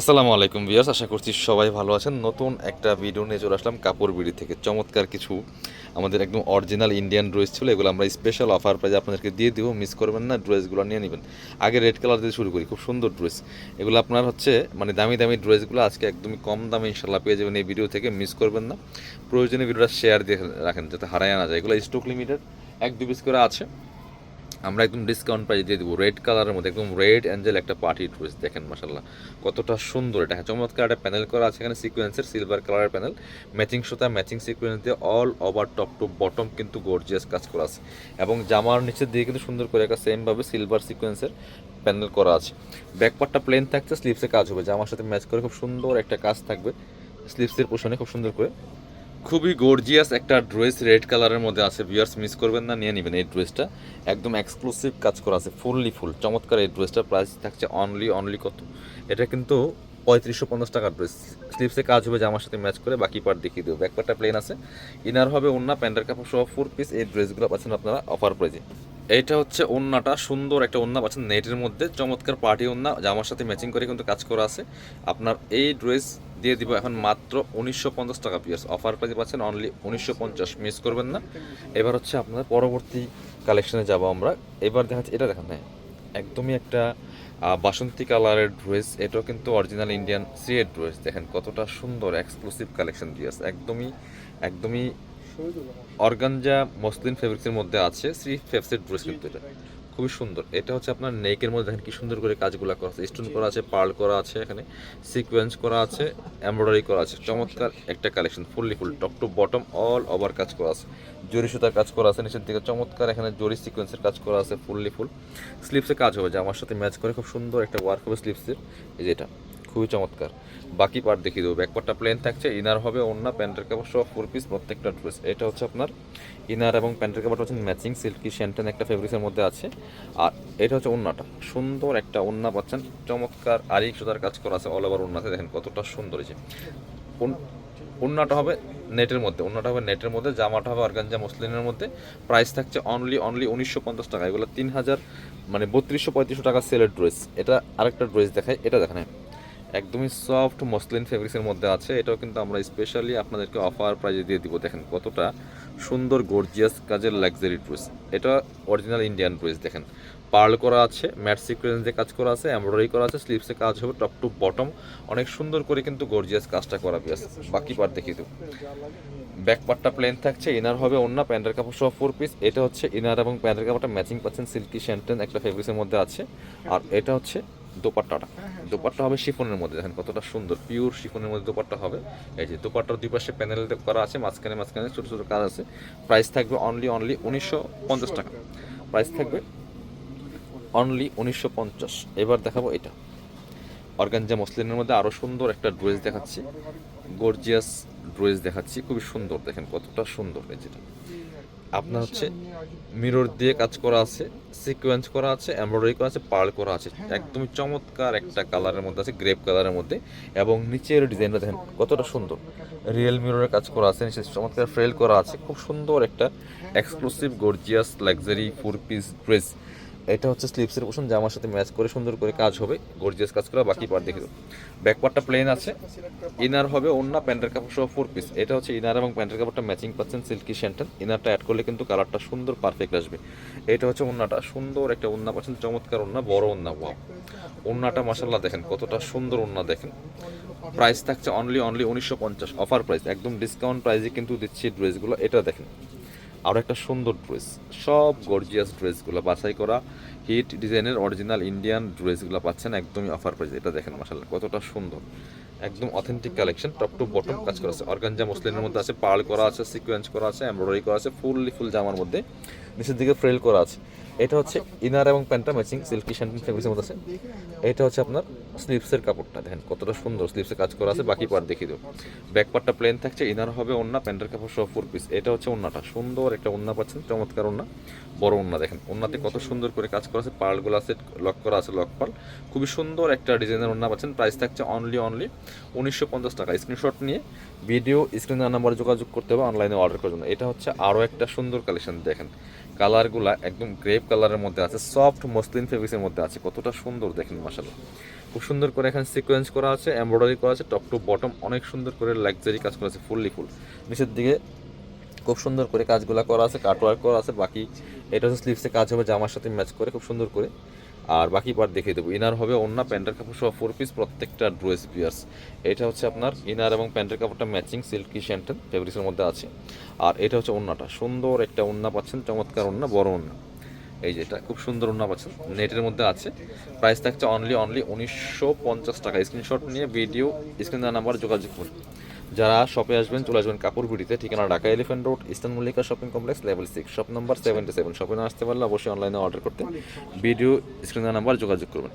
আসসালামু আলাইকুম ভিউয়ার্স, আশা করছি সবাই ভালো আছেন। নতুন একটা ভিডিও নিয়ে চলে আসলাম কাপড় বিড়ি থেকে। চমৎকার কিছু আমাদের একদম অরিজিনাল ইন্ডিয়ান ড্রেস ছিল, এগুলো আমরা স্পেশাল অফার প্রাইজে আপনাদেরকে দিয়ে দিব, মিস করবেন না। ড্রেসগুলো নিয়ে নেবেন। আগে রেড কালার দিয়ে শুরু করি, খুব সুন্দর ড্রেস এগুলো। আপনার হচ্ছে মানে দামি দামি ড্রেসগুলো আজকে একদমই কম দামে ইনশাল্লাহ পেয়ে যাবেন এই ভিডিও থেকে, মিস করবেন না। প্রয়োজনীয় ভিডিওটা শেয়ার দিয়ে রাখেন যাতে হারায় না যায়। এগুলো স্টক লিমিটেড, 1-2 পিস করে আছে। আমরা একদম ডিসকাউন্ট প্রাইস দিয়ে দেবো। রেড কালারের মধ্যে একদম রেড অ্যাঞ্জেল একটা পার্টি ড্রেস, দেখেন মাশাল্লাহ কতটা সুন্দর। এটা চমৎকার একটা প্যানেল করা আছে এখানে, সিকোয়েন্সের সিলভার কালারের প্যানেল, ম্যাচিং সুতা, ম্যাচিং সিকোয়েন্স দিয়ে all over top to bottom কিন্তু গর্জিয়াস কাজ করা আছে। এবং জামার নিচের দিকে কিন্তু সুন্দর করে একটা সেমভাবে সিলভার সিকোয়েন্সের প্যানেল করা আছে। ব্যাকপার্টটা প্লেন থাকছে, স্লিভসে কাজ হবে, জামার সাথে ম্যাচ করে খুব সুন্দর একটা কাজ থাকবে স্লিভসের পোশনে, খুব সুন্দর করে। খুবই গর্জিয়াস একটা ড্রেস রেড কালারের মধ্যে আছে, ভিউয়ার্স মিস করবেন না, নিয়ে নেবেন এই ড্রেসটা। একদম এক্সক্লুসিভ কাজ করা আছে, ফুল চমৎকার এই ড্রেসটার প্রাইস থাকছে অনলি কত, এটা কিন্তু 3550 টাকার ড্রেস। স্লিভসে কাজ হবে জামার সাথে ম্যাচ করে, বাকি পার্ট দেখিয়ে দেবো। ব্যাক পার্টটা প্লেন আছে, ইনার হবে ওন্না, প্যান্টের কাপড় সহ 4 পিস। এই ড্রেসগুলো পাচ্ছেন আপনারা অফার প্রাইজে। এইটা হচ্ছে ওন্নাটা, সুন্দর একটা ওন্না পাচ্ছেন নেটের মধ্যে, চমৎকার পার্টি ওন্না, জামার সাথে ম্যাচিং করে কিন্তু কাজ করা আছে। আপনার এই ড্রেস দিয়ে দিব এখন মাত্র 1950 টাকা পিস। অফার প্রাইসে পাচ্ছেন অনলি 1950, মিস করবেন না। এবার হচ্ছে আপনার পরবর্তী কালেকশনে যাব আমরা। এবার দেখাচ্ছি, এটা দেখেন, হ্যাঁ একদমই একটা বাসন্তী কালারের ড্রেস। এটাও কিন্তু অরিজিনাল ইন্ডিয়ান সিএড ড্রেস, দেখেন কতটা সুন্দর এক্সক্লুসিভ কালেকশন দিয়ে আছে। একদমই অর্গানজা মসলিন ফেব্রিক্সের মধ্যে আছে, থ্রি ফেভসের ড্রেস কিন্তু এটা খুবই সুন্দর। এটা হচ্ছে আপনার নেকের মধ্যে দেখেন কি সুন্দর করে কাজগুলো করা আছে, স্টোন করা আছে, পার্ল করা আছে, এখানে সিকোয়েন্স করা আছে, এমব্রয়ডারি করা আছে। চমৎকার একটা collection, full top to bottom all over কাজ করা আছে, জরি সুতার কাজ করা আছে নিচের দিকে, চমৎকার এখানে জরি সিকোয়েন্সের কাজ করা আছে, ফুল স্লিভসে কাজ হবে যে আমার সাথে ম্যাচ করে, খুব সুন্দর একটা ওয়ার্ক হবে স্লিভসের। এই যে এটা খুবই চমৎকার। বাকি পার্ট দেখিয়ে দেবো। ব্যাকপার্টটা প্লেন থাকছে, ইনার হবে ওন্না, প্যান্টের কাপড় সহ 4 পিস প্রত্যেকটা ড্রেস। এটা হচ্ছে আপনার ইনার এবং প্যান্টের কাপড়টা হচ্ছে ম্যাচিং সিল্কি শ্যান্টেন একটা ফেব্রিক্সের মধ্যে আছে। আর এটা হচ্ছে ওন্নাটা, সুন্দর একটা ওন্না পাচ্ছেন, চমৎকার আরিক সুতার কাজ করা আছে অল ওভার ওন্নাতে, দেখেন কতটা সুন্দর হয়েছে। ওন্নাটা হবে নেটের মধ্যে, জামাটা হবে অর্গানজা মসলিনের মধ্যে। প্রাইস থাকছে অনলি 1950 টাকা। এগুলো 3000 মানে 3200-3500 টাকা সেলের ড্রেস। এটা আরেকটা ড্রেস দেখায়, এটা দেখেন, একদমই সফট মসলিন ফেব্রিক্সের মধ্যে আছে। এটাও কিন্তু আমরা স্পেশালি আপনাদেরকে অফার প্রাইজে দিয়ে দিব। দেখেন কতটা সুন্দর গর্জিয়াস কাজের লাক্সারি ড্রেস। এটা অরিজিনাল ইন্ডিয়ান ড্রেস, দেখেন পার্ল করা আছে, ম্যাট সিকোয়েন্স দিয়ে কাজ করা আছে, এমব্রয়ডারি করা আছে, স্লিভসে কাজ হবে টপ টু বটম, অনেক সুন্দর করে কিন্তু গর্জিয়াস কাজটা করা আছে। বাকি পার্ট দেখিয়ে দেবো। ব্যাক পার্টটা প্লেন থাকছে, ইনার হবে ওন্না, প্যান্টের কাপড় সহ 4 পিস। এটা হচ্ছে ইনার এবং প্যান্টের কাপড়টা ম্যাচিং পাচ্ছেন, সিল্কি শ্যান্টেন একটা ফেব্রিক্সের মধ্যে আছে। আর এটা হচ্ছে দোপাট্টাটা, দোপাট্টা হবে শিফনের মধ্যে, দেখেন কতটা সুন্দর পিওর শিফনের মধ্যে দোপাট্টা হবে। এই যে দোপাট্টার দুই পাশে প্যানেল করা আছে, মাঝখানে ছোটো ছোটো কাজ আছে। প্রাইস থাকবে অনলি 1950 টাকা। প্রাইস থাকবে অনলি 1950। এবার দেখাবো এটা অর্গানজা মসলিনের মধ্যে আরও সুন্দর একটা ড্রেস দেখাচ্ছি, গর্জিয়াস ড্রেস দেখাচ্ছি, খুবই সুন্দর, দেখেন কতটা সুন্দর। এই যেটা আপনার হচ্ছে মিরর দিয়ে কাজ করা আছে, সিকোয়েন্স করা আছে, এমব্রয়ডারি করা আছে, পার্ল করা আছে, একদমই চমৎকার একটা কালারের মধ্যে আছে, গ্রেপ কালারের মধ্যে। এবং নিচের ডিজাইনটা দেখেন কতটা সুন্দর, রিয়েল মিররের কাজ করা আছে, নিচে চমৎকার ফ্রেল করা আছে, খুব সুন্দর একটা exclusive gorgeous luxury 4 piece dress. এটা হচ্ছে স্লিভসের পোর্শন, জামার সাথে ম্যাচ করে সুন্দর করে কাজ হবে, গর্জিয়াস কাজ করা। বাকি পার্ট দেখে দেবো। ব্যাক পার্টটা প্লেন আছে, ইনার হবে ওন্না, প্যান্টের কাপড় সহ 4 পিস। এটা হচ্ছে ইনার এবং প্যান্টের কাপড়টা ম্যাচিং পাচ্ছেন সিল্কি শ্যান্টেন, ইনারটা অ্যাড করলে কিন্তু কালারটা সুন্দর পারফেক্ট আসবে। এটা হচ্ছে ওন্নাটা, সুন্দর একটা ওন্না পাচ্ছেন, চমৎকার ওন্না, বড় ওন্না। ওয়াও, ওন্নাটা মাশাল্লাহ দেখেন কতটা সুন্দর ওন্না, দেখেন। প্রাইস থাকছে অনলি 1950, অফার প্রাইস, একদম ডিসকাউন্ট প্রাইসে কিন্তু দিচ্ছি ড্রেসগুলো। এটা দেখেন আরও একটা সুন্দর ড্রেস, সব গর্জিয়াস ড্রেসগুলো বাছাই করা হিট ডিজাইনের অরিজিনাল ইন্ডিয়ান ড্রেসগুলো পাচ্ছেন একদমই অফার প্রাইস। এটা দেখেন মাশাআল্লাহ কতটা সুন্দর, একদম authentic collection, top to bottom কাজ করা আছে, অর্গানজা মসলিনের মধ্যে আছে, পার্ল করা আছে, সিকোয়েন্স করা আছে, এমব্রয়ডারি করা আছে, ফুল জামার মধ্যে নিচের দিকে ফ্রেল করা আছে। এটা হচ্ছে ইনার এবং প্যান্টটা ম্যাচিং সিল্কি শ্যান্টিন ফেব্রিক্সের মধ্যে আছে। এটা হচ্ছে আপনার স্লিভসের কাপড়টা, দেখেন কতটা সুন্দর স্লিভসে কাজ করা আছে। বাকি পার্ট দেখিয়ে দেবো। ব্যাক পার্টটা প্লেন থাকছে, ইনার হবে ওন্না, প্যান্টের কাপড় সহ 4 পিস। এটা হচ্ছে ওন্নাটা, সুন্দর একটা ওন্না পাচ্ছেন, চমৎকার ওন্না, বড় ওন্না, দেখেন ওন্নাতে কত সুন্দর করে কাজ করা আছে, পার্লগুলো আছে লক করা আছে, লক পার্ল, খুবই সুন্দর একটা ডিজাইনের ওন্না পাচ্ছেন। প্রাইস থাকছে অনলি 1950 টাকা। স্ক্রিনশট নিয়ে ভিডিও স্ক্রিনে নাম্বারে যোগাযোগ করতে হবে অনলাইনে অর্ডার করার জন্য। এটা হচ্ছে আরও একটা সুন্দর কালেকশন, দেখেন কালারগুলা একদম গ্রেপ কালারের মধ্যে আছে, সফট মসলিন ফেব্রিক্সের মধ্যে আছে, কতটা সুন্দর দেখেন মাশাআল্লাহ। খুব সুন্দর করে এখানে সিকোয়েন্স করা আছে, এমব্রয়ডারি করা আছে, টপ টু বটম অনেক সুন্দর করে লাক্সারি কাজ করা আছে, ফুললি ফুল। নিচের দিকে খুব সুন্দর করে কাজগুলো করা আছে, কাটওয়ার্ক করা আছে। বাকি এটা হচ্ছে স্লিভসে কাজ হবে জামার সাথে ম্যাচ করে খুব সুন্দর করে। আর বাকি পার্ট দেখিয়ে দেবো। ইনার হবে ওন্না, প্যান্টের কাপড় সহ 4 পিস, প্রত্যেকটা ড্রেস পিয়ার্স। এটা হচ্ছে আপনার ইনার এবং প্যান্টের কাপড়টা ম্যাচিং সিল্কি শ্যান্টেন ফেব্রিক্সের মধ্যে আছে। আর এটা হচ্ছে ওন্নাটা, সুন্দর একটা ওন্না পাচ্ছেন, চমৎকার ওন্না, বড় ওন্না। এই যে এটা খুব সুন্দর ওন্না পাচ্ছেন, নেটের মধ্যে আছে। প্রাইস থাকছে অনলি 1950 টাকা। স্ক্রিনশট নিয়ে ভিডিও স্ক্রিন দেওয়া নাম্বার যোগাযোগ করুন। যারা শপে আসবেন চলে আসবেন কাপড় বিড়িতে, ঠিকানা Dhaka elephant road, eastern Mallika shopping complex, level 6, shop number 77। শপে না আসতে পারলে অবশ্যই অনলাইনে অর্ডার করতে ভিডিও স্ক্রিন দেওয়া নাম্বার যোগাযোগ করবেন।